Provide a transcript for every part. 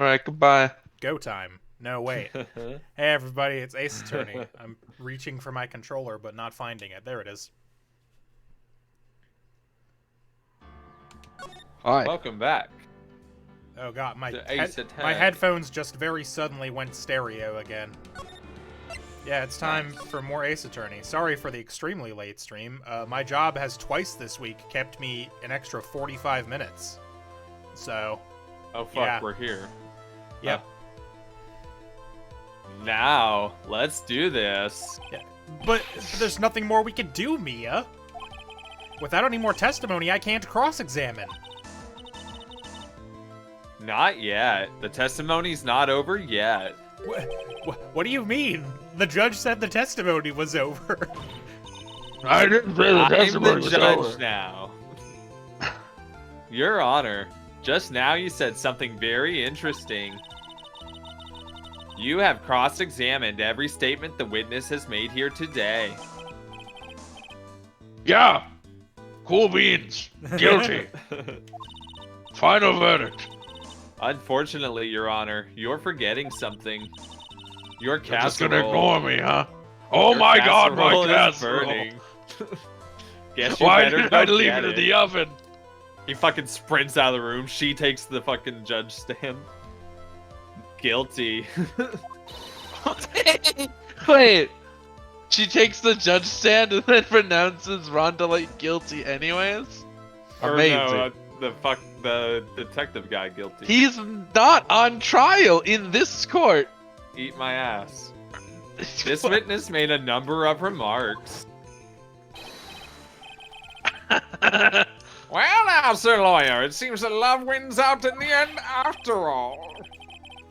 Alright, goodbye. Go time. No, wait. Hey, everybody, it's Ace Attorney. I'm reaching for my controller, but not finding it. There it is. Hi. Welcome back. Oh god, my To Ace Attorney. my headphones just very suddenly went stereo again. Yeah, it's time for more Ace Attorney. Sorry for the extremely late stream. My job has twice this week kept me an extra 45 minutes. So, Oh fuck, Yeah. we're here. yep. Now, let's do this. But there's nothing more we can do, Mia. Without any more testimony, I can't cross-examine. Not yet. The testimony's not over yet. What do you mean? The judge said the testimony was over. I didn't say the I'm testimony the was judge over. now. Your Honor, just now you said something very interesting. You have cross-examined every statement the witness has made here today. Yeah. Cool beans. Guilty. Final verdict. Unfortunately, Your Honor, you're forgetting something. Your You're just casserole. gonna ignore me, huh? Oh your my god, my casserole is casserole. burning. Guess you Why better did go I leave get it in the oven? He fucking sprints out of the room. She takes the fucking judge stand. Guilty. Wait. She takes the judge stand and then pronounces Rhonda like guilty anyways? Or Amazing. no, the detective guy guilty. He's not on trial in this court. Eat my ass. This witness made a number of remarks. Well now, Sir Lawyer, it seems that love wins out in the end after all.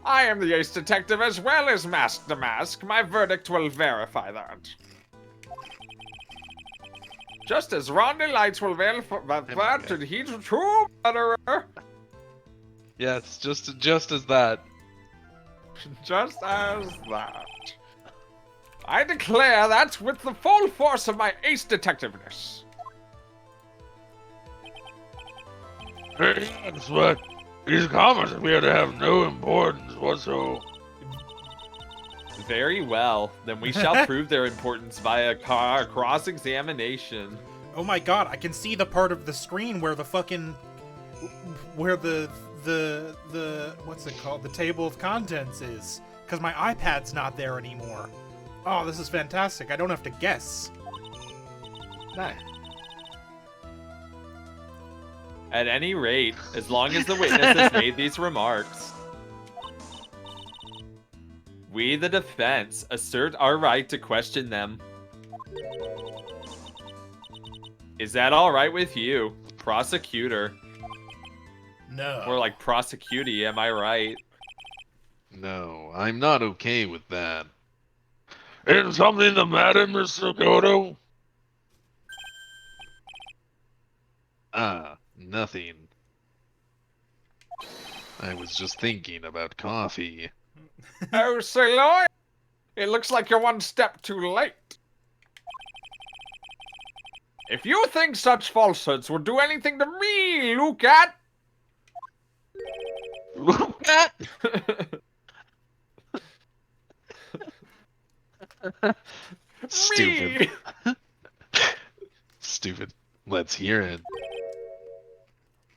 I am the ace detective as well as Mask the Mask. My verdict will verify that. Just as Rhonda Lights will verify that he's a true murderer. Yes, just as that. Just as that. I declare that with the full force of my ace detectiveness. That's what these comments appear to have no importance whatsoever. Very well. Then we shall prove their importance via cross-examination. Oh my god, I can see the part of the screen where the fucking... where the what's it called? The table of contents is. Because my iPad's not there anymore. Oh, this is fantastic. I don't have to guess. Nice. At any rate, as long as the witness has made these remarks, we, the defense, assert our right to question them. Is that all right with you, prosecutor? No. Or like prosecutee, am I right? No, I'm not okay with that. Is something the matter, Mr. Goto? Nothing. I was just thinking about coffee. Oh, Sir Lawyer, it looks like you're one step too late. If you think such falsehoods would do anything to me, look at... Look at! Stupid. Stupid. Let's hear it.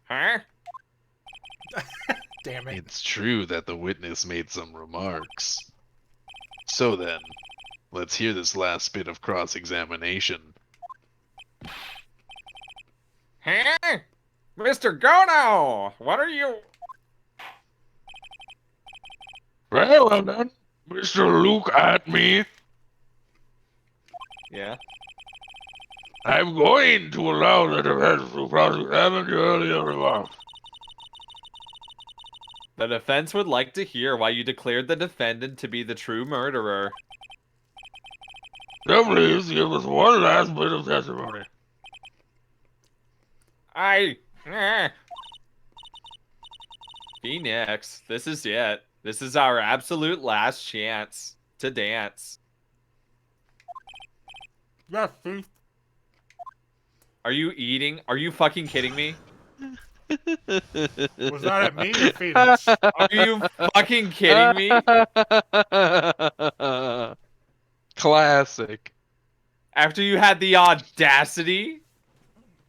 Huh? Damn it. It's true that the witness made some remarks. So then, let's hear this last bit of cross-examination. Huh? Mr. Gono, what are you... Very well then, Mr. Look at me. Yeah? I'm going to allow the defense to cross-examine your earlier remarks. The defense would like to hear why you declared the defendant to be the true murderer. So please give us one last bit of testimony. Phoenix, this is it. This is our absolute last chance to dance. Yes, see? Are you eating? Are you fucking kidding me? Was that at me or Phoenix? Are you fucking kidding me? Classic. After you had the audacity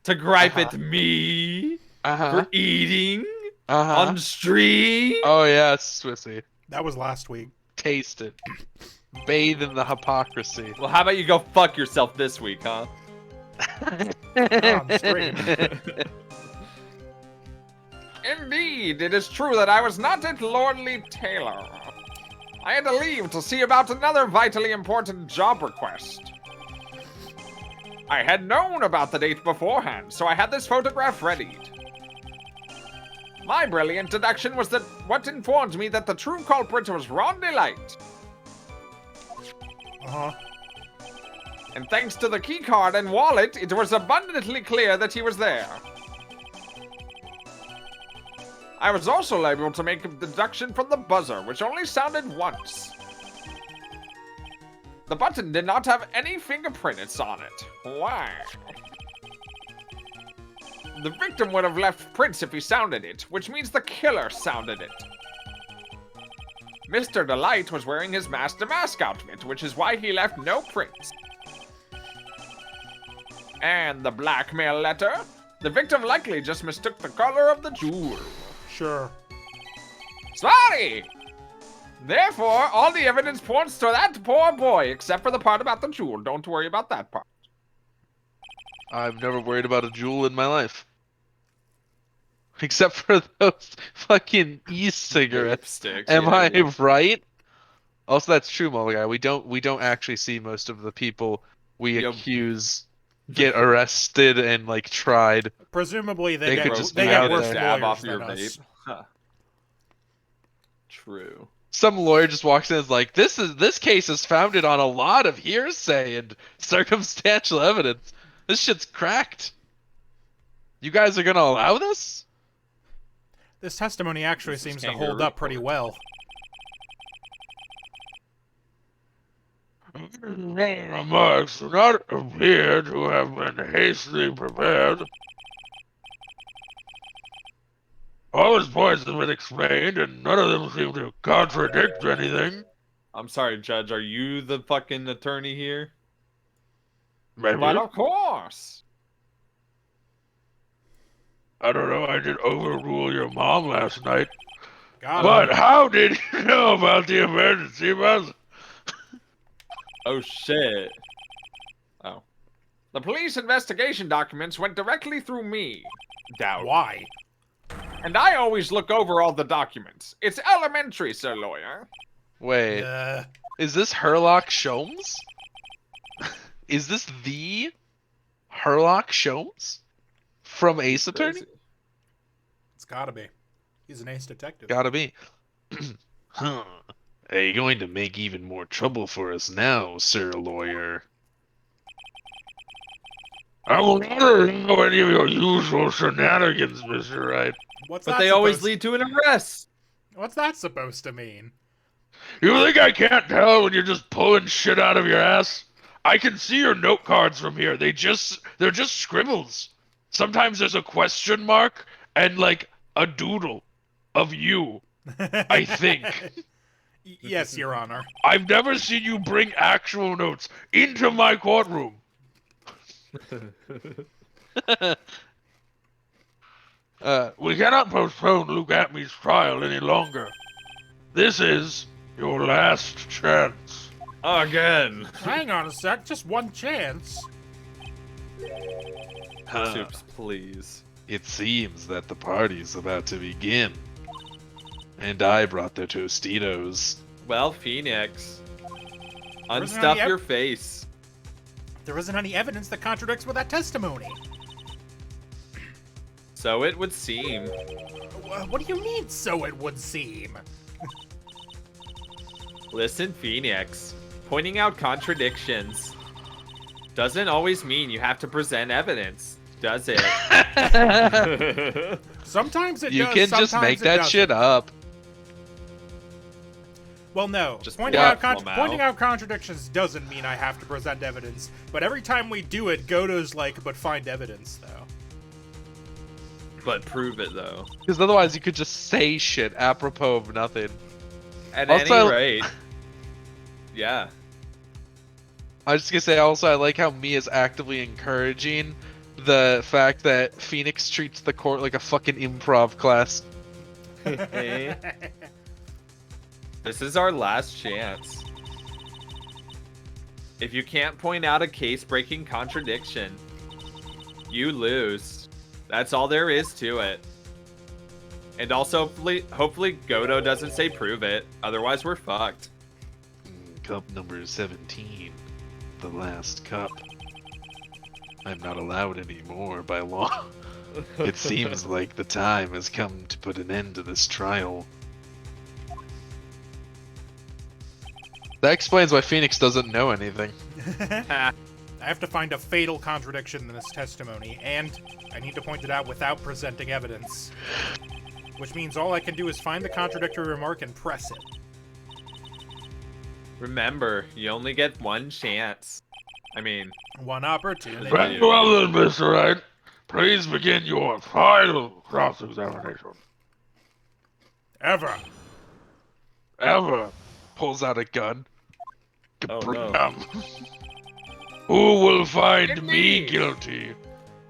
to gripe Uh-huh. at me Uh-huh. for eating Uh-huh. on stream? Oh, yeah, Swissy. That was last week. Taste it. Bathe in the hypocrisy. Well, how about you go fuck yourself this week, huh? On stream. Indeed, it is true that I was not at Lordly Taylor. I had to leave to see about another vitally important job request. I had known about the date beforehand, so I had this photograph readied. My brilliant deduction was that what informed me that the true culprit was Ron Delight. Uh-huh. And thanks to the keycard and wallet, it was abundantly clear that he was there. I was also able to make a deduction from the buzzer, which only sounded once. The button did not have any fingerprints on it. Why? The victim would have left prints if he sounded it, which means the killer sounded it. Mr. Delight was wearing his mask-to-mask outfit, which is why he left no prints. And the blackmail letter? The victim likely just mistook the color of the jewel. Sure. Sorry! Therefore, all the evidence points to that poor boy, except for the part about the jewel. Don't worry about that part. I've never worried about a jewel in my life. Except for those fucking e-cigarettes. Sticks. Am I right? Also, that's true, Mulligan. We don't actually see most of the people we Yep. accuse get arrested and like tried. Presumably They they could get, just they be get out worse there. Stab lawyers off your than us. vape. Huh. True. Some lawyer just walks in and is like, this case is founded on a lot of hearsay and circumstantial evidence. This shit's cracked. You guys are gonna allow this? This testimony actually This is seems to kangaroo hold up pretty court. well. Remarks do not appear to have been hastily prepared. All his points have been explained, and none of them seem to contradict anything. I'm sorry, Judge. Are you the fucking attorney here? Maybe. But of course. I don't know, I did overrule your mom last night. Got But him. how did you know about the emergency buzz? Oh shit. Oh. The police investigation documents went directly through me. Doubt. Why? And I always look over all the documents. It's elementary, sir lawyer. Wait, is this Herlock Sholmes? Is this the Herlock Sholmes from Ace Attorney? It's gotta be. He's an ace detective. Gotta be. Huh. Are you going to make even more trouble for us now, sir lawyer? I will never know any of your usual shenanigans, Mr. Wright. What's But that they always supposed- lead to an arrest. What's that supposed to mean? You think I can't tell when you're just pulling shit out of your ass? I can see your note cards from here. They're just scribbles. Sometimes there's a question mark and like a doodle of you, I think. Yes, Your Honor. I've never seen you bring actual notes into my courtroom. We cannot postpone Luke Atmey's trial any longer. This is your last chance. Again. Hang on a sec, just one chance. Soups, please. It seems that the party's about to begin. And I brought the Tostitos. Well, Phoenix. Where's Unstuff my- your face. There isn't any evidence that contradicts with that testimony. So it would seem. What do you mean, so it would seem? Listen, Phoenix. Pointing out contradictions doesn't always mean you have to present evidence, does it? Sometimes it You does, can just sometimes make it that doesn't. shit up. Well, no. Just Pointing pluck out, them out. pointing out contradictions doesn't mean I have to present evidence. But every time we do it, Goto's like, but find evidence, though. But prove it, though. Because otherwise you could just say shit apropos of nothing. At Also, any rate. Yeah. I was just gonna say, also, I like how Mia's actively encouraging the fact that Phoenix treats the court like a fucking improv class. This is our last chance. If you can't point out a case-breaking contradiction, you lose. That's all there is to it. And also, hopefully Godo doesn't say prove it. Otherwise, we're fucked. Cup number 17. The last cup. I'm not allowed anymore by law. It seems like the time has come to put an end to this trial. That explains why Phoenix doesn't know anything. I have to find a fatal contradiction in this testimony, and I need to point it out without presenting evidence. Which means all I can do is find the contradictory remark and press it. Remember, you only get one chance. I mean, One opportunity. Very well then, Mr. Wright. Please begin your final cross-examination. Ever. Pulls out a gun. Oh, Kablam. Who will find me guilty?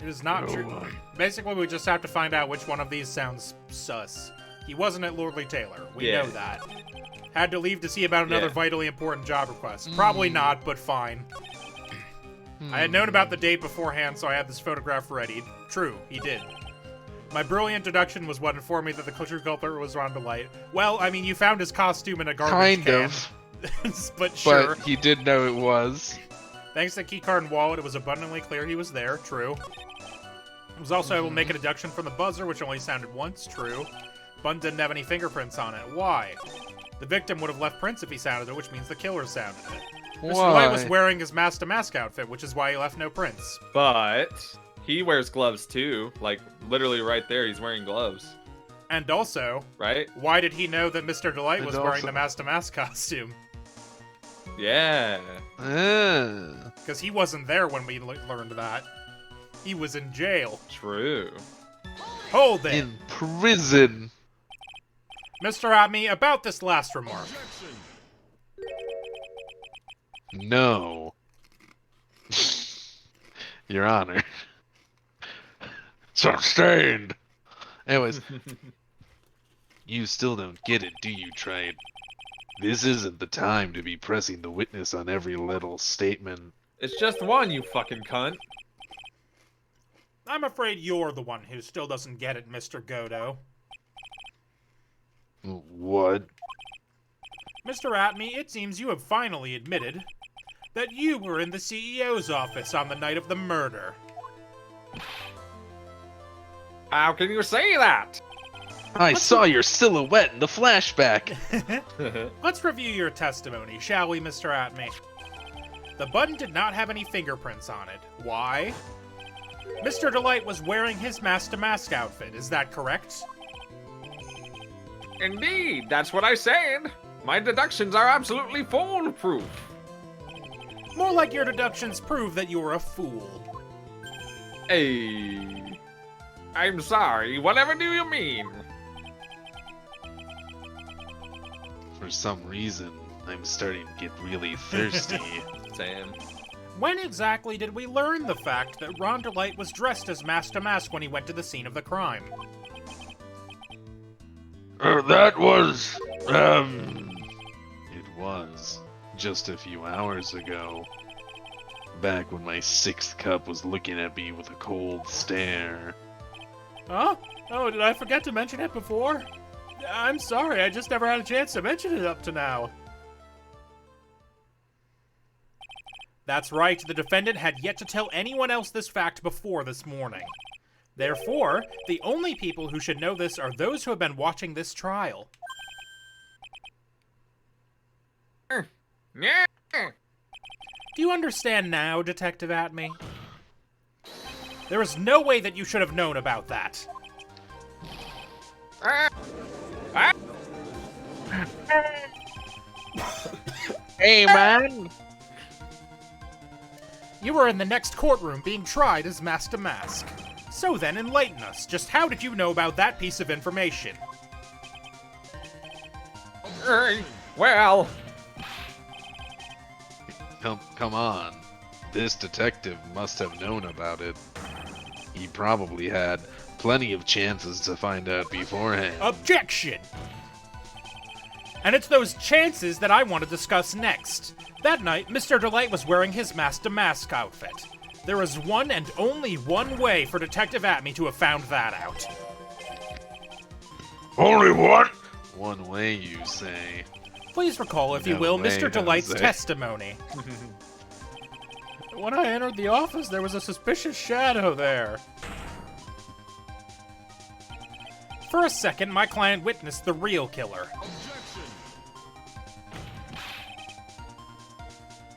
It is not No true. one. Basically, we just have to find out which one of these sounds sus. He wasn't at Lordly Taylor. We Yeah. know that. Had to leave to see about another Yeah. vitally important job request. Probably not, but fine. I had known about the date beforehand, so I had this photograph ready. True, he did. My brilliant deduction was what informed me that the true culprit was Ron DeLight. Well, I mean, you found his costume in a garbage Kind can. of. But sure. But he did know it was. Thanks to the keycard and wallet, it was abundantly clear he was there. True. I was also able to make a deduction from the buzzer, which only sounded once. True. Bun didn't have any fingerprints on it. Why? The victim would have left prints if he sounded it, which means the killer sounded it. Mr. Light was Why? wearing his mask-to-mask outfit, which is why he left no prints. but he wears gloves too. Like, literally right there, he's wearing gloves. And also, Right? why did he know that Mr. Delight And was wearing also- the mask-to-mask costume? Yeah. Because he wasn't there when we learned that. He was in jail. True. Hold it! In prison. Mr. Atme, about this last remark. No. Your Honor. Sustained. Anyways. You still don't get it, do you, Trade? This isn't the time to be pressing the witness on every little statement. It's just one, you fucking cunt. I'm afraid you're the one who still doesn't get it, Mr. Godo. What? Mr. Atme, it seems you have finally admitted that you were in the CEO's office on the night of the murder. How can you say that? I saw your silhouette in the flashback. Let's review your testimony, shall we, Mr. Atme? The button did not have any fingerprints on it. Why? Mr. Delight was wearing his mask-to-mask outfit, is that correct? Indeed, that's what I said. My deductions are absolutely foolproof. More like your deductions prove that you were a fool. Hey. I'm sorry, whatever do you mean? For some reason, I'm starting to get really thirsty. Sam. When exactly did we learn the fact that Ron Delight was dressed as mask-to-mask when he went to the scene of the crime? That was, It was just a few hours ago. Back when my sixth cup was looking at me with a cold stare. Huh? Oh, did I forget to mention it before? I'm sorry, I just never had a chance to mention it up to now. That's right, the defendant had yet to tell anyone else this fact before this morning. Therefore, the only people who should know this are those who have been watching this trial. Yeah. Do you understand now, Detective Atme? There is no way that you should have known about that. Hey, man! You were in the next courtroom being tried as mask to mask. So then, enlighten us. Just how did you know about that piece of information? Well, Come on. This detective must have known about it. He probably had plenty of chances to find out beforehand. Objection! And it's those chances that I want to discuss next. That night, Mr. Delight was wearing his mask-to-mask outfit. There is one and only one way for Detective Atme to have found that out. Only one? One way, you say. Please recall, if you No will, way, Mr. Delight's Jose. testimony. When I entered the office, there was a suspicious shadow there. For a second, my client witnessed the real killer.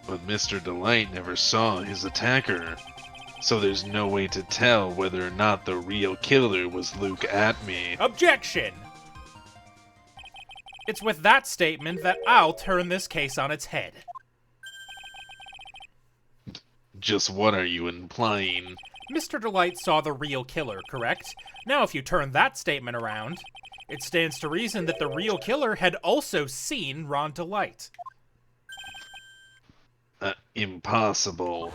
But Mr. Delight never saw his attacker. So there's no way to tell whether or not the real killer was Luke Atme. Objection! It's with that statement that I'll turn this case on its head. Just what are you implying? Mr. Delight saw the real killer, correct? Now if you turn that statement around, it stands to reason that the real killer had also seen Ron Delight. Impossible.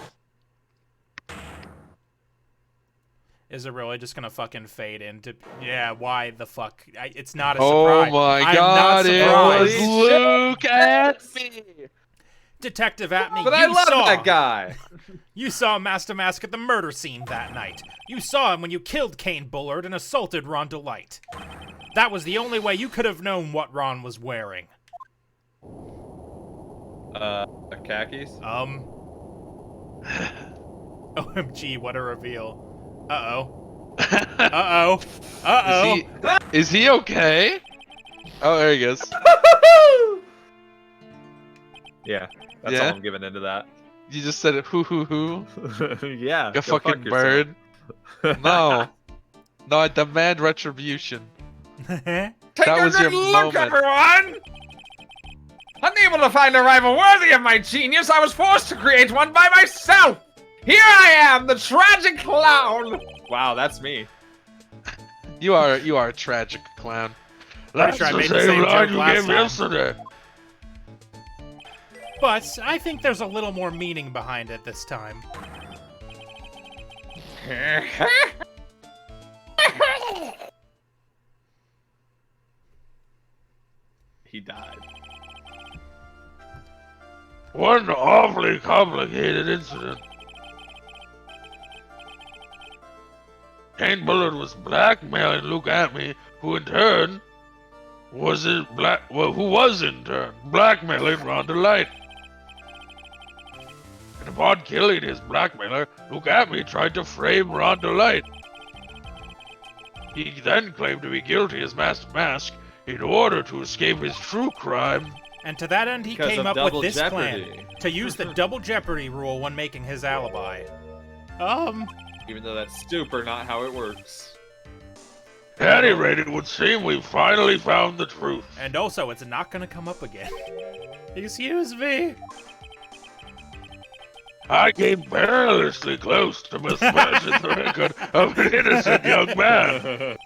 Is it really just gonna fucking fade into... Yeah, why the fuck? It's not a Oh surprise. my I'm god, not it surprised. was Luke Atme! Detective Atme, but I you love saw... that guy. You saw Master Mask at the murder scene that night. You saw him when you killed Kane Bullard and assaulted Ron Delight. That was the only way you could have known what Ron was wearing. Khakis? OMG, what a reveal. Uh-oh. Uh-oh. Uh-oh. Is he okay? Oh, there he goes. Yeah, that's Yeah? all I'm giving into that. You just said it, hoo hoo hoo. Yeah, A go fuck fucking yourself. bird. No. No, I demand retribution. Take That a was good your look, moment. everyone! Unable to find a rival worthy of my genius, I was forced to create one by myself! Here I am, the tragic clown! Wow, that's me. You are a tragic clown. That's sure I the made the same same line joke you last gave time. yesterday. But I think there's a little more meaning behind it this time. He died. What an awfully complicated incident. Kane Bullard was blackmailing Luke Atme, who in turn was blackmailing Ron Delight. And upon killing his blackmailer, Luke Atme tried to frame Ron Delight. He then claimed to be guilty as Master Mask in order to escape his true crime. And to that end, he Because came of up double with this jeopardy. plan to use the double jeopardy rule when making his alibi. Even though that's super not how it works. At any rate, it would seem we've finally found the truth. And also, it's not gonna come up again. Excuse me. I came perilously close to besmirching the record of an innocent young man,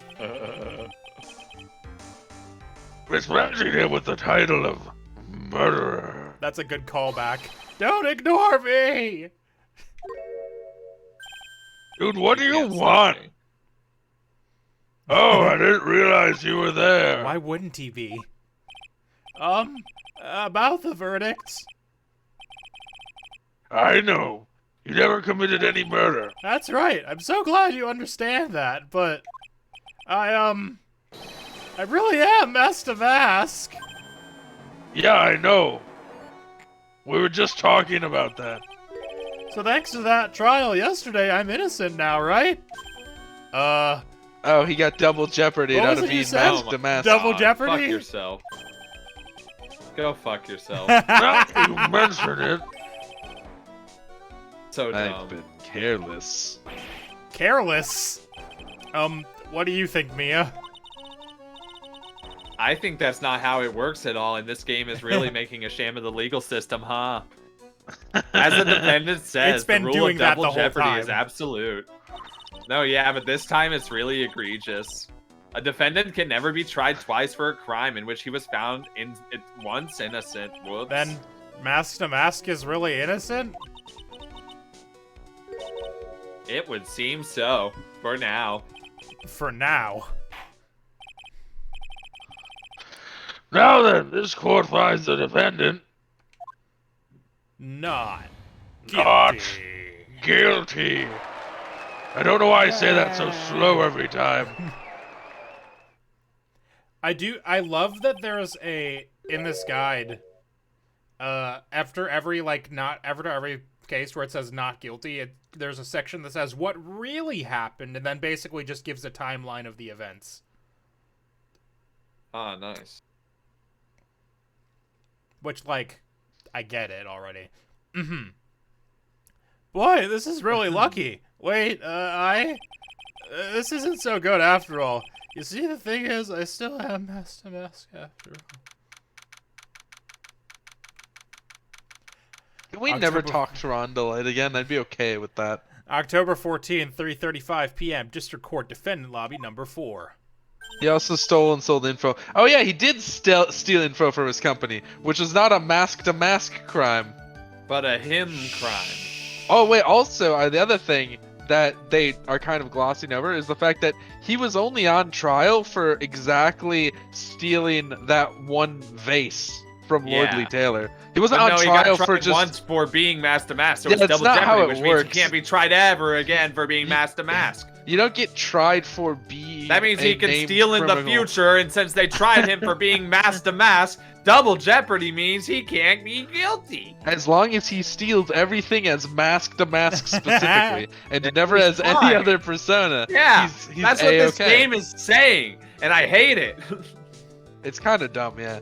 besmirching him with the title of murderer. That's a good callback. Don't ignore me! Dude, what do you Can't stop want? me. Oh, I didn't realize you were there. Why wouldn't he be? About the verdict. I know. You never committed any murder. That's right. I'm so glad you understand that, but I really am Master Mask. Yeah, I know. We were just talking about that. So thanks to that trial yesterday, I'm innocent now, right? Oh, he got double jeopardy What out was of it you being said? masked to mask. Double God, jeopardy? Fuck yourself. Go fuck yourself. Now you mention it. So dumb. I've been careless. Careless. What do you think, Mia? I think that's not how it works at all, and this game is really making a sham of the legal system, huh? As the defendant says, It's been the rule doing of that double the whole jeopardy is time. absolute. No, yeah, but this time it's really egregious. A defendant can never be tried twice for a crime in which he was found once innocent. Whoops. Then Mask to Mask is really innocent? It would seem so, for now. For now. Now then, this court finds the defendant Not Not guilty. guilty. I don't know why I say that so slow every time. I love that there's in this guide, after every case where it says not guilty, there's a section that says what really happened, and then basically just gives a timeline of the events. Ah, nice. Which, like, I get it already. Boy, this is really lucky. Wait, this isn't so good after all. You see, the thing is, I still have Mask to Mask after all. Can we never talk to Ron Delight again? I'd be okay with that. October 14, 3:35 p.m. District Court Defendant Lobby number 4. He also stole and sold info. Oh yeah, he did steal info from his company, which is not a mask-to-mask crime. But a him crime. Oh wait, also, the other thing that they are kind of glossing over is the fact that he was only on trial for exactly stealing that one vase from Lord Lee Taylor. He wasn't on trial for just once for being Mask to Mask, so Yeah, it's that's double not jeopardy, how it which means works. he can't be tried ever again for being Mask to Mask. You don't get tried for being. That means he a can named steal in the criminal. future, and since they tried him for being Mask to Mask, double jeopardy means he can't be guilty. As long as he steals everything as mask to mask specifically, and never as any fine. other persona. Yeah, he's that's what this A-okay. game is saying, and I hate it. It's kind of dumb, yeah.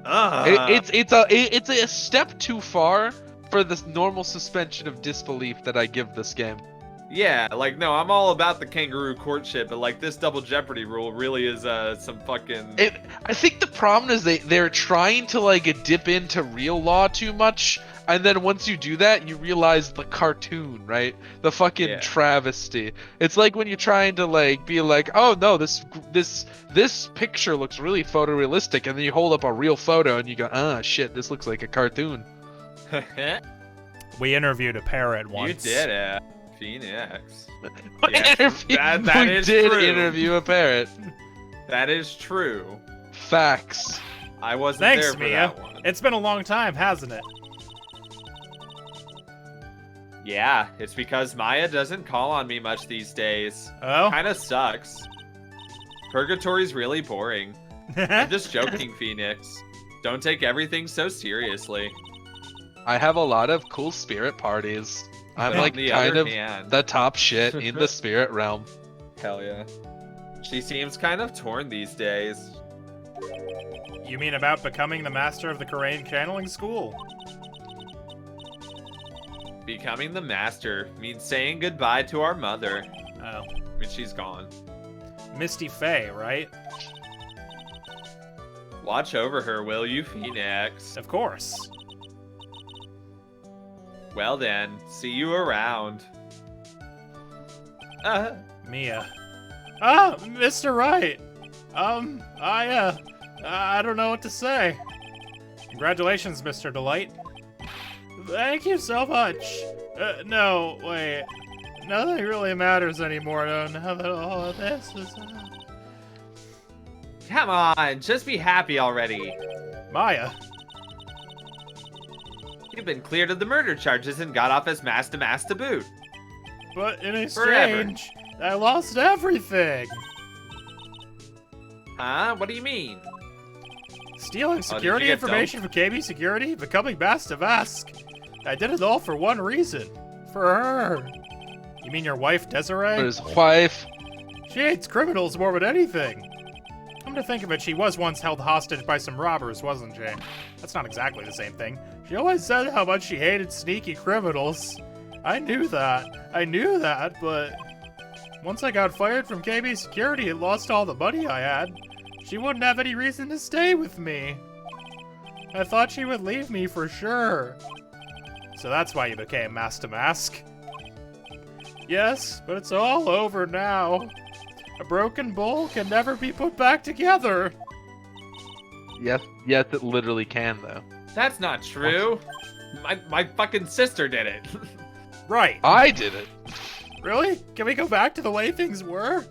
Ugh. It's a step too far for the normal suspension of disbelief that I give this game. Yeah, like, no, I'm all about the kangaroo courtship, but, like, this double jeopardy rule really is, some fucking... I think the problem is they're trying to, like, dip into real law too much, and then once you do that, you realize the cartoon, right? The fucking travesty. It's like when you're trying to, like, be like, oh, no, this picture looks really photorealistic, and then you hold up a real photo, and you go, ah, shit, this looks like a cartoon. We interviewed a parrot once. You did it. Phoenix. That is true. Interview a parrot. That is true. Facts. I wasn't Thanks, there for Mia. that one. It's been a long time, hasn't it? Yeah, it's because Maya doesn't call on me much these days. Oh? Kinda sucks. Purgatory's really boring. I'm just joking, Phoenix. Don't take everything so seriously. I have a lot of cool spirit parties. I'm But like on the kind other of hand- the top shit in the spirit realm. Hell yeah. She seems kind of torn these days. You mean about becoming the master of the Korean channeling school? Becoming the master means saying goodbye to our mother. Oh. I mean, she's gone. Misty Faye, right? Watch over her, will you, Phoenix? Of course. Well then, see you around. Mia. Ah, Mr. Wright. I don't know what to say. Congratulations, Mr. Delight. Thank you so much. No, wait. Nothing really matters anymore, though, now that all of this is... Come on, just be happy already. Maya. You've been cleared of the murder charges and got off as Mask to Mask to boot. But in Forever. exchange, I lost everything. Huh? What do you mean? Stealing did security you get information from KB Security, becoming Mask to Mask. I did it all for one reason. For her. You mean your wife, Desiree? For his wife. She hates criminals more than anything. Come to think of it, she was once held hostage by some robbers, wasn't she? That's not exactly the same thing. She always said how much she hated sneaky criminals. I knew that, but... Once I got fired from KB Security and lost all the money I had, she wouldn't have any reason to stay with me. I thought she would leave me for sure. So that's why you became Mask to Mask. Yes, but it's all over now. A broken bowl can never be put back together. Yes, it literally can though. That's not true. My fucking sister did it. Right. I did it. Really? Can we go back to the way things were?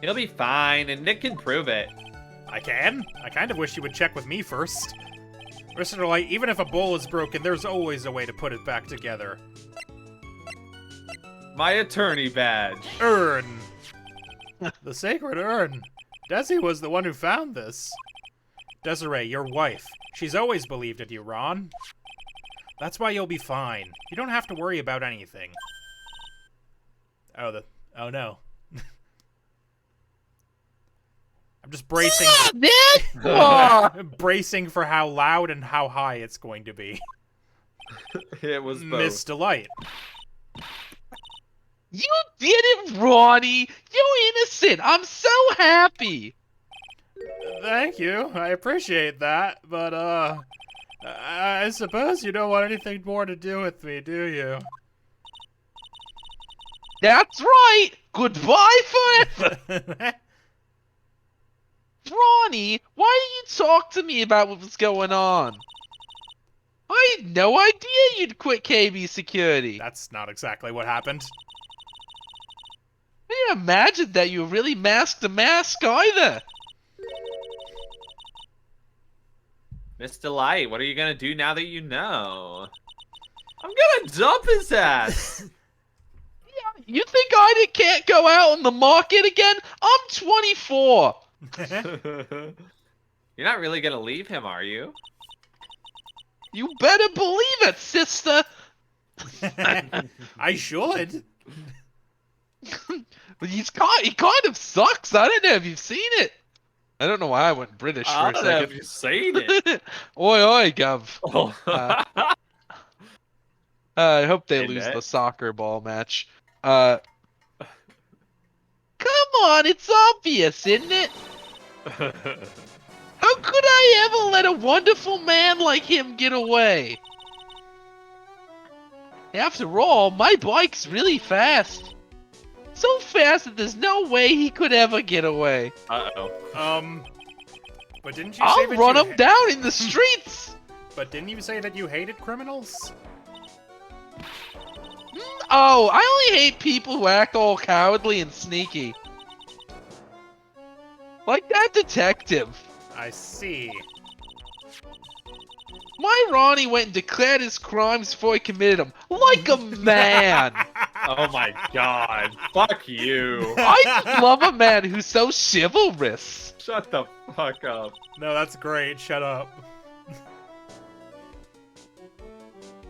He'll be fine, and Nick can prove it. I can. I kind of wish you would check with me first. Mr. Light, even if a bowl is broken, there's always a way to put it back together. My attorney badge. Urn. The sacred urn. Desi was the one who found this. Desiree, your wife. She's always believed in you, Ron. That's why you'll be fine. You don't have to worry about anything. Oh no. I'm just bracing. Bracing for how loud and how high it's going to be. It was both. Miss Delight. You did it, Ronnie! You're innocent! I'm so happy! Thank you. I appreciate that, but, I suppose you don't want anything more to do with me, do you? That's right! Goodbye forever! Ronnie, why didn't you talk to me about what was going on? I had no idea you'd quit KB security. That's not exactly what happened. I didn't imagine that you really masked the mask either. Miss Delight, what are you gonna do now that you know? I'm gonna dump his ass! You think I can't go out on the market again? I'm 24. You're not really gonna leave him, are you? You better believe it, sister. I should. He kind of sucks. I don't know if you've seen it. I don't know why I went British for I a don't know if second. you've seen it. Oi, oi, Gov. Oh. I hope they Hey, lose Matt. the soccer ball match. Come on, it's obvious, isn't it? How could I ever let a wonderful man like him get away? After all, my bike's really fast. So fast that there's no way he could ever get away. Uh-oh. But didn't you say I'll that run you him down in the streets. But didn't you say that you hated criminals? Oh, I only hate people who act all cowardly and sneaky. Like that detective. I see. My Ronnie went and declared his crimes before he committed them. Like a man. Oh my god. Fuck you. I just love a man who's so chivalrous. Shut the fuck up. No, that's great. Shut up.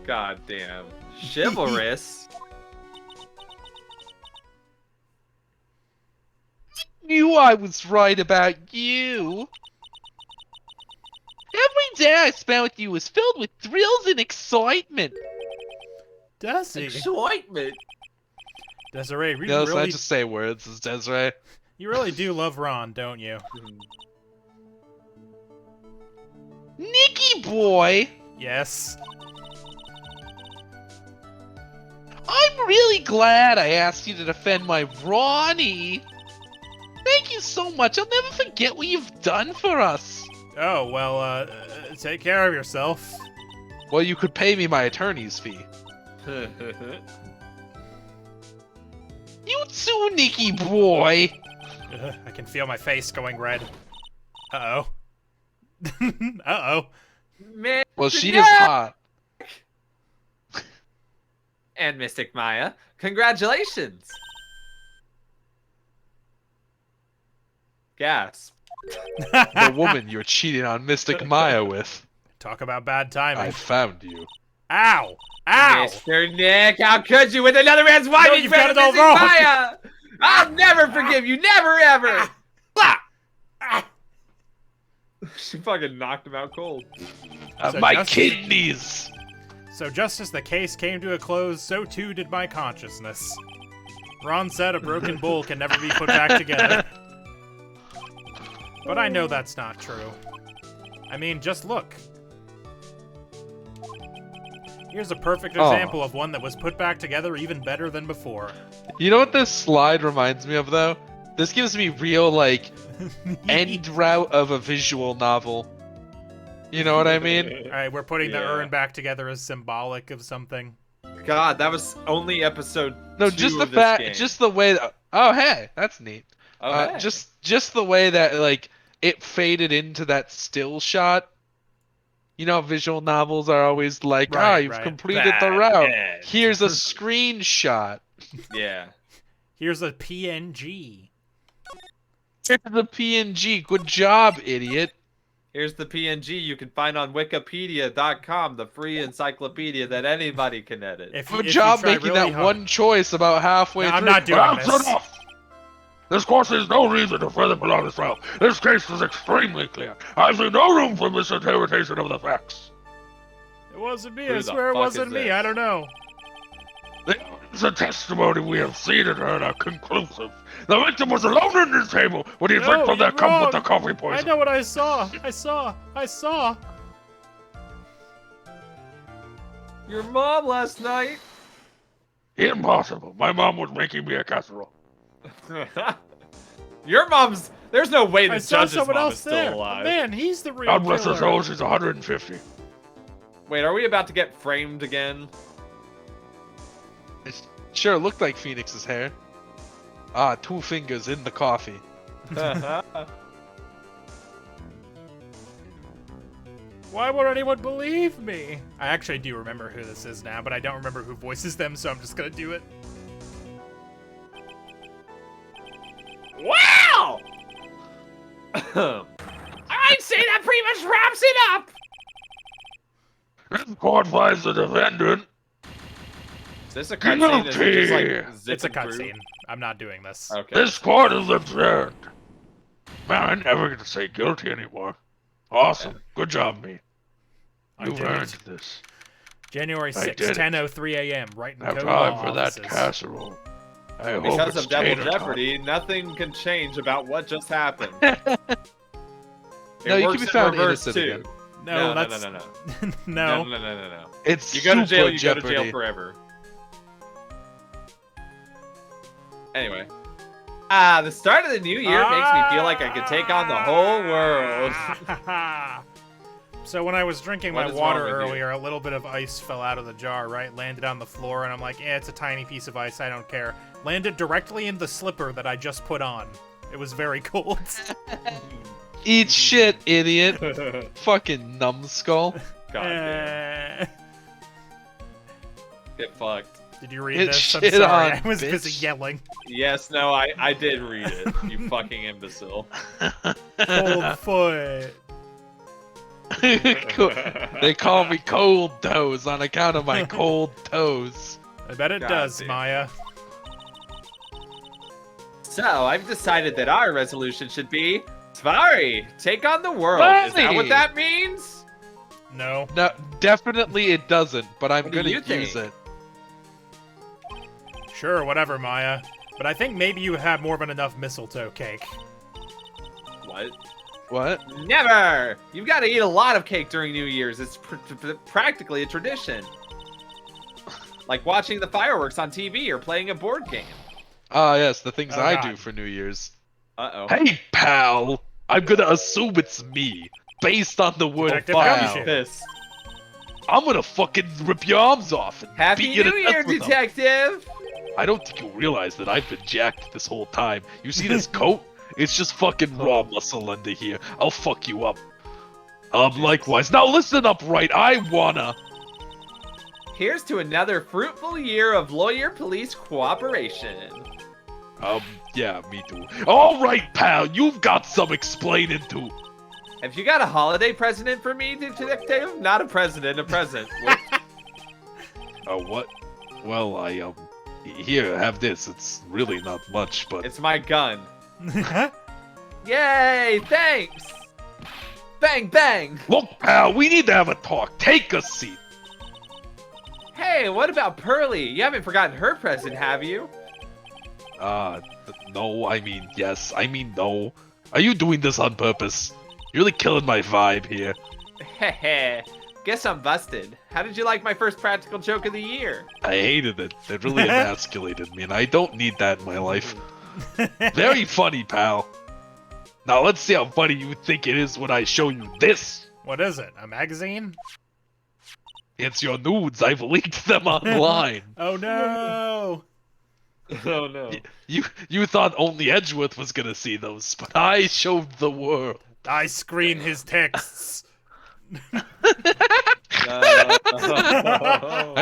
God damn. Chivalrous? Knew I was right about you. Every day I spent with you was filled with thrills and excitement. Desi. Excitement. Desiree, you No, so I really, just say words as Desiree. you really do love Ron, don't you? Nicky boy, Yes. I'm really glad I asked you to defend my Ronnie. Thank you so much. I'll never forget what you've done for us. Oh, well, take care of yourself. Well, you could pay me my attorney's fee. You too, Nicky boy. I can feel my face going red. Uh-oh. Uh-oh. Man, Well, she is hot. and Mystic Maya, congratulations. Gasp. The woman you're cheating on Mystic Maya with. Talk about bad timing. I found you. Ow! Ow! Mr. Nick, how could you with another man's wife? No, in you've front got of it all Mystic wrong. Maya? I'll never forgive you, never ever. She fucking knocked him out cold. So My just- kidneys. So just as the case came to a close, so too did my consciousness. Ron said a broken bowl can never be put back together. But I know that's not true. I mean, just look. Here's a perfect Oh. example of one that was put back together even better than before. You know what this slide reminds me of, though? This gives me real, like, end route of a visual novel. You know what I mean? Alright, we're putting the Yeah. urn back together as symbolic of something. God, that was only episode No, 2 just the of this fact, game. just the way that. Oh, hey, that's neat. Oh, hey. Just the way that like it faded into that still shot. You know, visual novels are always like, Right, you've right. completed the Bad route. end. Here's a screenshot. Yeah. Here's a PNG. Here's the PNG. Good job, idiot. Here's the PNG you can find on wikipedia.com, the free encyclopedia that anybody can edit. Good job try making really that hard. one choice about halfway No, through. I'm not doing That's this. enough! This course has no reason to further prolong this trial. This case is extremely clear. I see no room for misinterpretation of the facts. It wasn't me. Who I the swear it fuck wasn't is me. this? I don't know. The testimony we have seen and heard are conclusive. The victim was alone in this table when he drank from you're that cup with the wrong. coffee I poison. know what I saw. I saw. Your mom last night. Impossible. My mom was making me a casserole. Your mom's. There's no way I the saw judge's someone mom else is still there. alive. Man, he's the real God bless her killer. soul, she's 150. Wait, are we about to get framed again? It sure looked like Phoenix's hair. 2 fingers in the coffee. Why won't anyone believe me? I actually do remember who this is now, but I don't remember who voices them, so I'm just gonna do it. Wow! I'd say that pretty much wraps it up. This court finds the defendant. Is this a cutscene? Is it just like zipping It's a through? cutscene. I'm not doing this. Okay. This court is adjourned. Man, I never get to say guilty anymore. Awesome. Good job, me. I You've did earned it. this. January I 6th, did it. 10:03 a.m. Right in Now Code time Law for that offices. casserole. I hope Because it's of Double tater tot. Jeopardy, nothing can change about what just happened. No, you can works be in found reverse, innocent too. again. No, No, that's no. no. No. It's You go to jail, Super you Jeopardy. go to jail forever. Anyway. The start of the new year makes me feel like I could take on the whole world. So when I was drinking What my is water wrong with you? earlier, a little bit of ice fell out of the jar, right? Landed on the floor, and I'm like, it's a tiny piece of ice, I don't care. Landed directly in the slipper that I just put on. It was very cold. Eat shit, idiot. Fucking numbskull. God damn. Eh. Get fucked. Did you read Get this? I'm shit sorry, on, I was bitch. busy yelling. Yes, no, I did read it. You fucking imbecile. Cold foot. They call me Cold Toes on account of my cold toes. I bet it God does, damn. Maya. So, I've decided that our resolution should be Tvari, take on the world. Is that what Tvari! that means? No. No, definitely it doesn't, but I'm What do gonna you use think? it. Sure, whatever, Maya. But I think maybe you have more than enough mistletoe cake. What? What? Never! You've got to eat a lot of cake during New Year's. It's practically a tradition. Like watching the fireworks on TV or playing a board game. Ah, yes, the things Oh, I God. do for New Year's. Uh-oh. Hey, pal! I'm gonna assume it's me, based on the word Detective pal. Gumshoe. This. I'm gonna fucking rip your arms off and Happy beat you to New death Year, with them. detective! I don't think you realize that I've been jacked this whole time. You see this coat? It's just fucking raw muscle under here. I'll fuck you up. Likewise. Now listen up, Wright. I wanna. Here's to another fruitful year of lawyer-police cooperation. Yeah, me too. All right, pal. You've got some explaining to. Have you got a holiday present for me, detective? Not a president, a present. What? Well, here, have this. It's really not much, but It's my gun. Yay! Thanks! Bang, bang! look, pal. We need to have a talk. Take a seat. Hey, what about Pearly? You haven't forgotten her present, have you? No. I mean, yes. I mean, no. Are you doing this on purpose? You're really killing my vibe here. Hehe. Guess I'm busted. How did you like my first practical joke of the year? I hated it. It really emasculated me, and I don't need that in my life. Very funny, pal. Now let's see how funny you think it is when I show you this. What is it? A magazine? It's your nudes. I've leaked them online. Oh no! Oh no. You thought only Edgeworth was gonna see those, but I showed the world. I screen his texts. And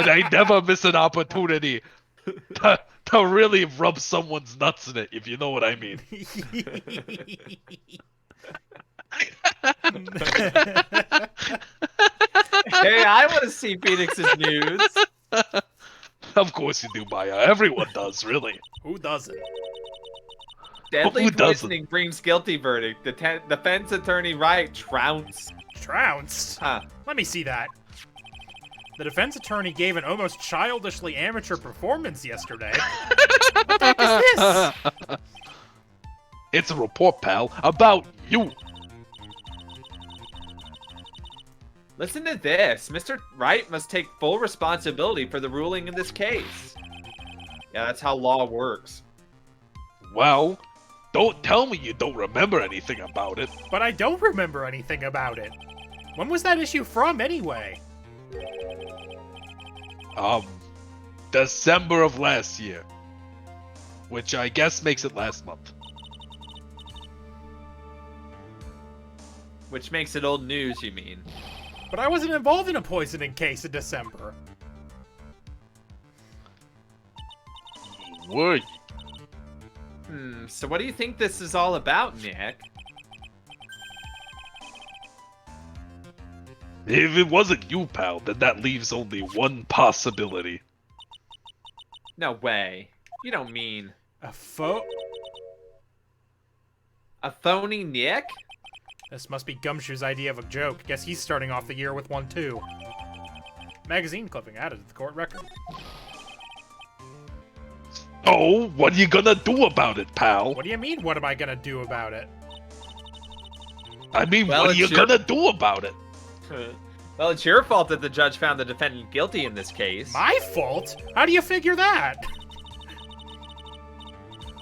I never miss an opportunity to really rub someone's nuts in it, if you know what I mean. Hey, I want to see Phoenix's nudes. Of course you do, Maya. Everyone does, really. Who doesn't? Deadly Who doesn't? poisoning brings guilty verdict. The defense attorney Wright trounced. Trounced? Huh. Let me see that. The defense attorney gave an almost childishly amateur performance yesterday. What the heck is this? It's a report, pal, about you. Listen to this. Mr. Wright must take full responsibility for the ruling in this case. Yeah, that's how law works. Well, don't tell me you don't remember anything about it. But I don't remember anything about it. When was that issue from, anyway? December of last year. Which I guess makes it last month. Which makes it old news, you mean? But I wasn't involved in a poisoning case in December. Were you? So what do you think this is all about, Nick? If it wasn't you, pal, then that leaves only one possibility. No way. You don't mean A phony Nick? This must be Gumshoe's idea of a joke. Guess he's starting off the year with one, too. Magazine clipping added to the court record. Oh, what are you gonna do about it, pal? What do you mean, what am I gonna do about it? I mean, Well, what are you it's your- gonna do about it? Well, it's your fault that the judge found the defendant guilty in this case. My fault? How do you figure that?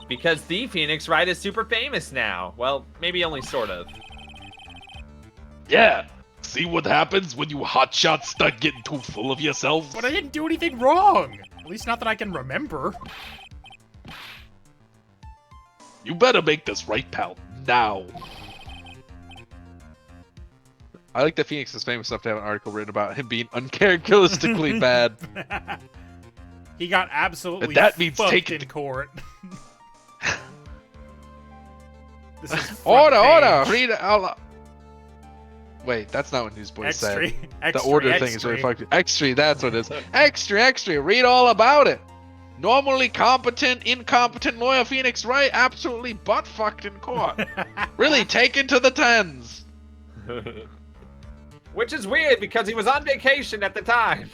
Because the Phoenix Wright is super famous now. Well, maybe only sort of. Yeah. See what happens when you hotshots start getting too full of yourselves? But I didn't do anything wrong. At least not that I can remember. You better make this right, pal. Now. I like that Phoenix is famous enough to have an article written about him being uncharacteristically bad. He got absolutely And that means fucked taking in the- court. This is front Order! page. Read it out loud. Wait, that's not what Newsboys said. Extra, The order thing is really fucked. Extra, that's what it is. Extra, read all about it. Normally competent, incompetent lawyer Phoenix Wright absolutely butt-fucked in court. Really taken to the tens. Which is weird because he was on vacation at the time.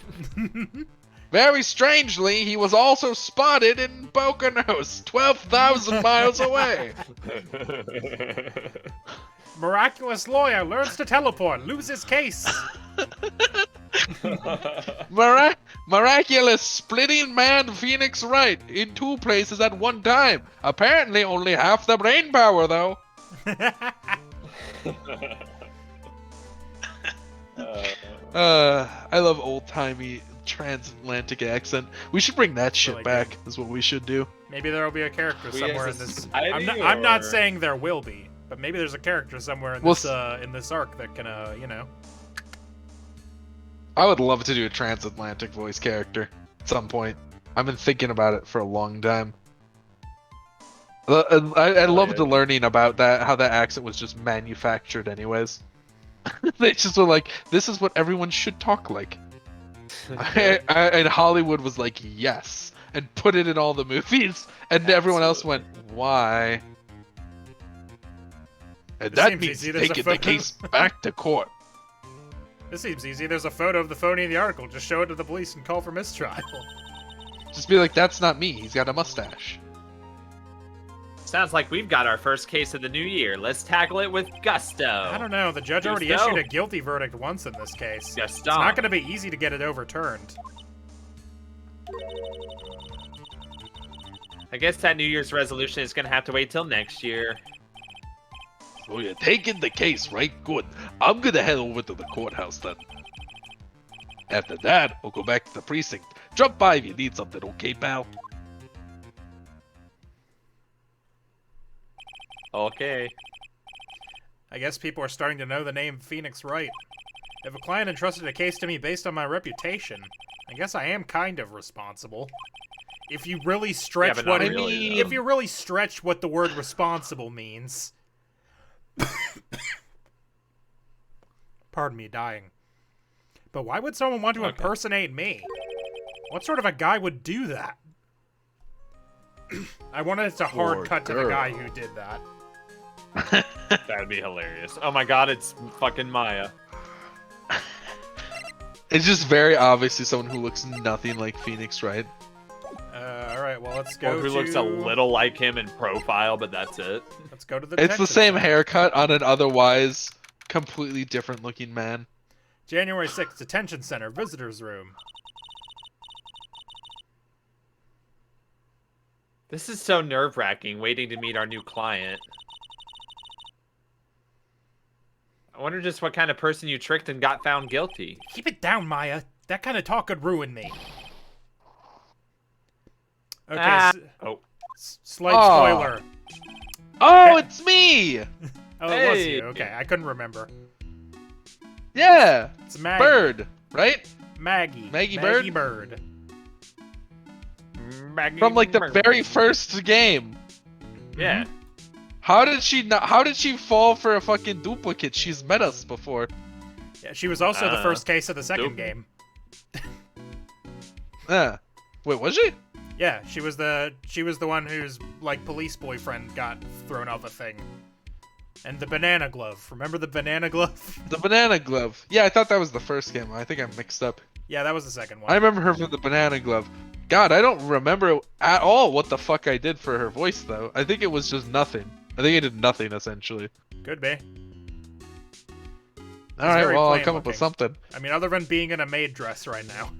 Very strangely, he was also spotted in Poconos, 12,000 miles away. Miraculous lawyer learns to teleport, loses case. Miraculous splitting man Phoenix Wright in two places at one time. Apparently only half the brain power, though. I love old-timey transatlantic accent. We should bring that shit Really back, is what we should do. Maybe there'll be a character We somewhere as in a this. society, I'm not or- saying there will be, but maybe there's a character somewhere in Well, this arc that can, you know. I would love to do a transatlantic voice character at some point. I've been thinking about it for a long time. I loved yeah. learning about that, how that accent was just manufactured anyways. They just were like, this is what everyone should talk like. And Hollywood was like, yes, and put it in all the movies, and everyone else went, why? And It that seems means easy. There's a taking the photo. case back to court. This seems easy. There's a photo of the phony in the article. Just show it to the police and call for mistrial. Just be like, that's not me, he's got a mustache. Sounds like we've got our first case of the new year. Let's tackle it with gusto. I don't know. The judge already Gusto? issued a guilty verdict once in this case. Gusto. It's not going to be easy to get it overturned. I guess that New Year's resolution is going to have to wait till next year. So you're taking the case, right? Good. I'm gonna head over to the courthouse then. After that, we'll go back to the precinct. Drop by if you need something, okay, pal? Okay. I guess people are starting to know the name Phoenix Wright. If a client entrusted a case to me based on my reputation, I guess I am kind of responsible. If you really stretch but not what really, if you really stretch what the word responsible means. Pardon me, dying. But why would someone want to impersonate me? What sort of a guy would do that? I wanted it to hard Poor cut to the girl. guy who did that. That'd be hilarious. Oh my god, it's fucking Maya. It's just very obviously someone who looks nothing like Phoenix, right? Alright, well, let's go Or who to... looks a little like him in profile, but that's it. Let's go to the It's the detention same center. haircut on an otherwise completely different looking man. January 6th, detention center, visitors room. This is so nerve-wracking, waiting to meet our new client. I wonder just what kind of person you tricked and got found guilty. Keep it down, Maya. That kind of talk could ruin me. Okay, Oh. slight Aw. spoiler. Oh, it's me! Oh, it was Hey. you. Okay, I couldn't remember. Yeah! It's Maggie. Bird, right? Maggie. Maggie Bird. From like the very first game. Yeah. How did she fall for a fucking duplicate? She's met us before. Yeah, she was also the first case of the second nope. game. Wait, was she? Yeah, she was the one whose like police boyfriend got thrown off a thing. And the banana glove. Remember the banana glove? The banana glove. Yeah, I thought that was the first game. I think I mixed up. Yeah, that was the second one. I remember her from the banana glove. God, I don't remember at all what the fuck I did for her voice though. I think it was just nothing. I think I did nothing essentially. Could be. All right, very well, I'll plain come up with looking. something. I mean, other than being in a maid dress right now.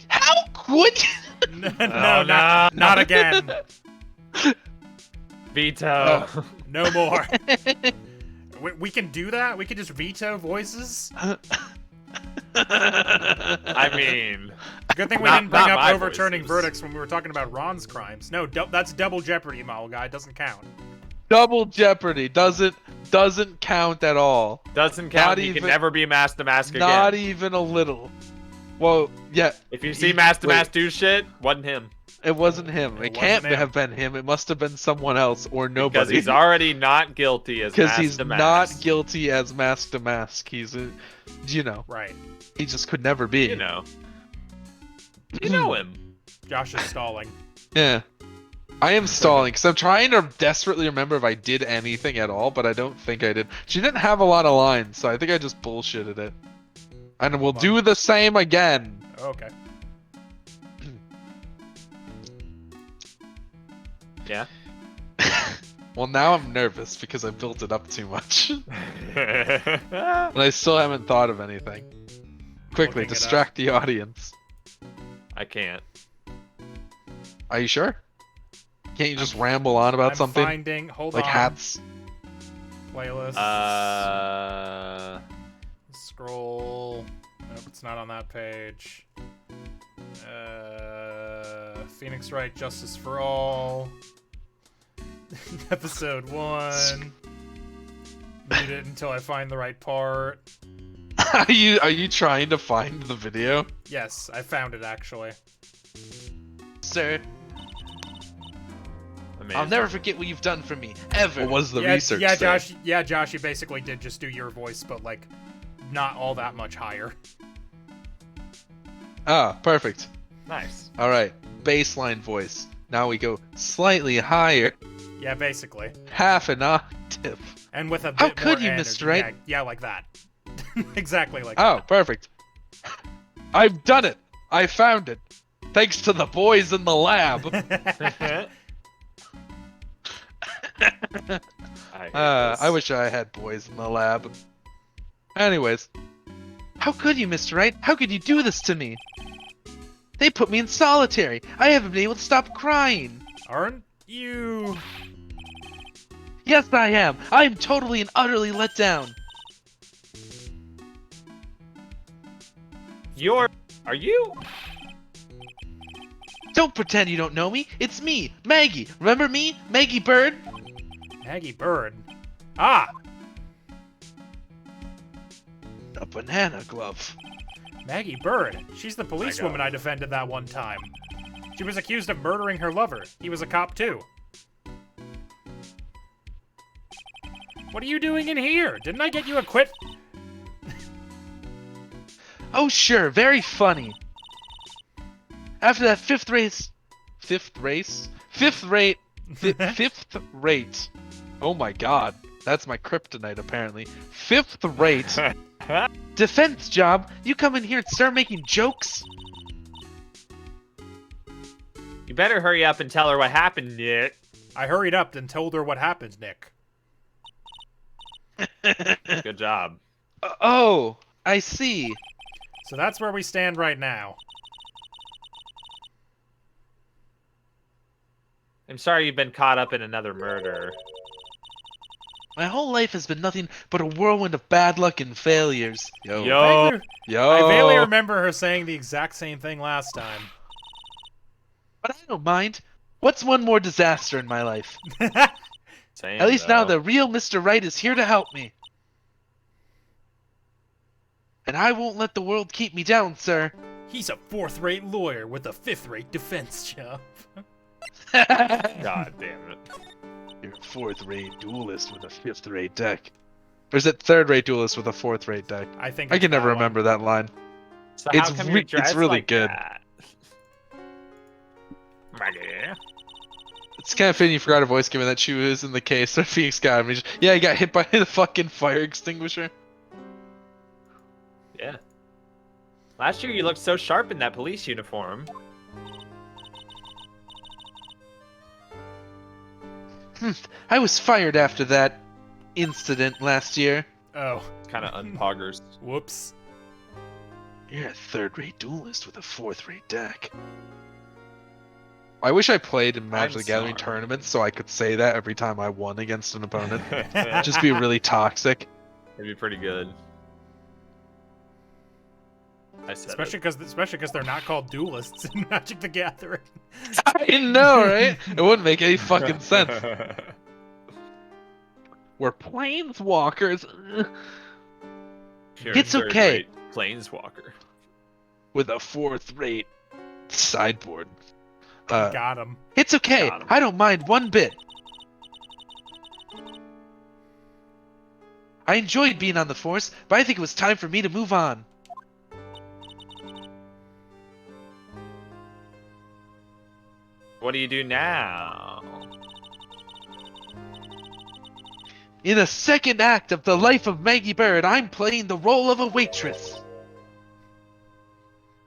How could No, not again. Veto. No more. We can do that? We can just veto voices? I mean, Good thing we Not- didn't bring not up my overturning voices. verdicts when we were talking about Ron's crimes. No, that's double jeopardy, Model Guy. Doesn't count. Double Jeopardy doesn't count at all. doesn't count. Not He even- can never be Master Mask again. Not even a little. Well, yeah, If you see Master wait. Mask do shit, wasn't him. it wasn't him. It It can't wasn't him. have been him. It must have been someone else or Because nobody. he's already not guilty as Because Master he's Mask. not guilty as Mask to Mask. He's a, Right. he just could never be. You know. You know him. Josh is stalling. Yeah. I am stalling because I'm trying to desperately remember if I did anything at all, but I don't think I did. She didn't have a lot of lines, so I think I just bullshitted it. And we'll do the same again. Okay. Yeah. Well, now I'm nervous because I built it up too much. I But I still haven't thought of anything. Quickly, Looking it distract the audience. can't. Are you sure? Can't you just ramble on about I'm something? finding... Hold Like on. hats? Playlist. Scroll. Nope, it's not on that page. Phoenix Wright, Justice for All. Episode 1. Mute it until I find the right part. Are you trying to find the video? Yes, I found it actually. Sir, Amazing. I'll never forget what you've done for me, ever. What was the yeah, research yeah, say? Josh, you basically did just do your voice, but like, not all that much higher. Ah, perfect. Nice. Alright, baseline voice. Now we go slightly higher, Yeah, basically. half an octave. And with a bit How more could you, energy. Mr. Wright? Yeah, like that. Exactly like Oh, perfect. I've done it. I found it. Thanks to the boys in the lab. that. I wish I had boys in the lab. Anyways. How could you, Mr. Wright? How could you do this to me? They put me in solitary. I haven't been able to stop crying. Aren't you? Yes, I am. I am totally and utterly let down. Are you? Don't pretend you don't know me. It's me, Maggie. Remember me? Maggie Bird? Maggie Bird. Ah! A banana glove. Maggie Bird. She's the policewoman I defended that one time. She was accused of murdering her lover. He was a cop too. What are you doing in here? Didn't I get you a quit? Oh, sure. Very funny. After that fifth rate. Oh my god. That's my kryptonite, apparently. Fifth rate. Defense job? You come in here and start making jokes? You better hurry up and tell her what happened, Nick. I hurried up and told her what happened, Nick. Good job. Oh, I see. So that's where we stand right now. I'm sorry you've been caught up in another murder. My whole life has been nothing but a whirlwind of bad luck and failures. Yo. I vaguely remember her saying the exact same thing last time. But I don't mind. What's one more disaster in my life? Same, At least now though. the real Mr. Wright is here to help me. And I won't let the world keep me down, sir. He's a fourth-rate lawyer with a fifth-rate defense job. God damn it. You're a fourth-rate duelist with a fifth-rate deck. Or is it third-rate duelist with a fourth-rate deck? I think I it's can never that one. remember that line. So It's how come re- you're it's dressed really like good. that? MAGA. It's kind of fitting you forgot her voice given that she was in the case of Phoenix Sky. I mean, yeah, he got hit by the fucking fire extinguisher. Yeah. Last year you looked so sharp in that police uniform. I was fired after that incident last year. Oh, Kind of unpoggers. whoops. You're a third-rate duelist with a fourth-rate deck. I wish I played in Magic the Gathering sorry. tournaments so I could say that every time I won against an opponent. Just be really toxic. It'd be pretty good. I said Especially because they're not called duelists in Magic the Gathering. I know, right? It wouldn't make any fucking sense. We're planeswalkers. You're a It's okay. third-rate Planeswalker. With a fourth-rate sideboard. Got him. It's okay. Got him. I don't mind one bit. I enjoyed being on the force, but I think it was time for me to move on. What do you do now? In the second act of the life of Maggie Bird, I'm playing the role of a waitress.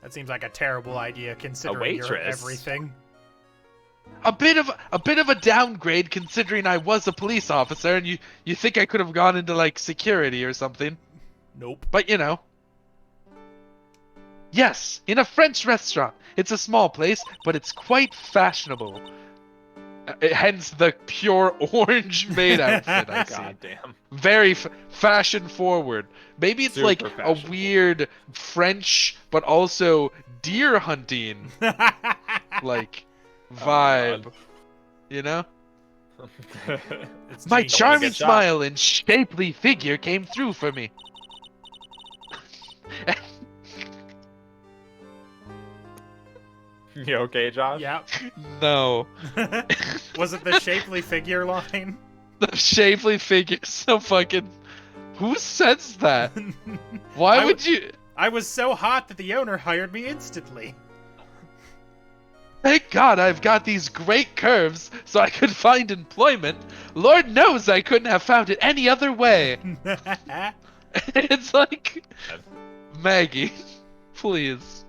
That seems like a terrible idea considering you're waitress? everything. A bit of a downgrade considering I was a police officer, and you think I could have gone into like security or something. Nope. But you know. Yes, in a French restaurant. It's a small place, but it's quite fashionable. Hence the pure orange maid outfit I see. God damn. Very fashion forward. Maybe it's Super like a fashionable. weird French, but also deer hunting like vibe. God. You know? It's My genius. charming get shot. smile and shapely figure came through for me. You okay, Josh? Yeah. No. Was it the shapely figure line? The shapely figure so fucking. Who says that? Why I would you? I was so hot that the owner hired me instantly. Thank God I've got these great curves so I could find employment. Lord knows I couldn't have found it any other way. It's like, Maggie, please.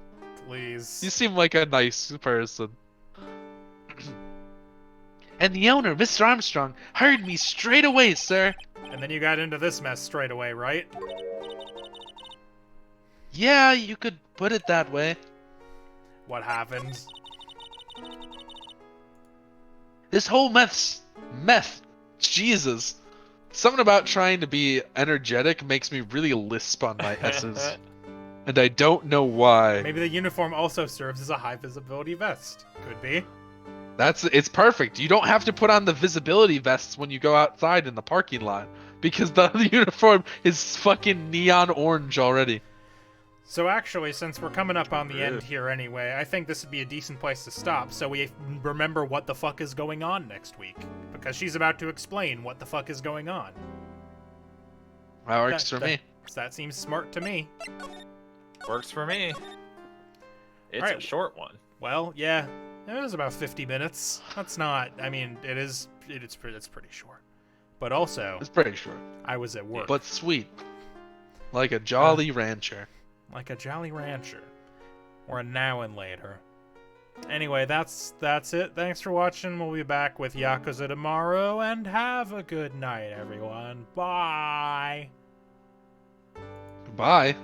Please. You seem like a nice person. And the owner, Mr. Armstrong, hired me straight away, sir. And then you got into this mess straight away, right? Yeah, you could put it that way. What happened? This whole meth, Jesus. Something about trying to be energetic makes me really lisp on my S's. And I don't know why. Maybe the uniform also serves as a high visibility vest. Could be. It's perfect. You don't have to put on the visibility vests when you go outside in the parking lot. Because the uniform is fucking neon orange already. So actually, since we're coming up on the end here anyway, I think this would be a decent place to stop so we remember what the fuck is going on next week. Because she's about to explain what the fuck is going on. That works for me. That seems smart to me. Works for me. It's Alright. a short one. Well, yeah, it was about 50 minutes. That's not, I mean, it's pretty short. But also, It's pretty short. I was at work. But sweet. Like a jolly rancher. Like a Jolly Rancher. Or a now and later. Anyway, that's it. Thanks for watching. We'll be back with Yakuza tomorrow, and have a good night, everyone. Bye! Goodbye.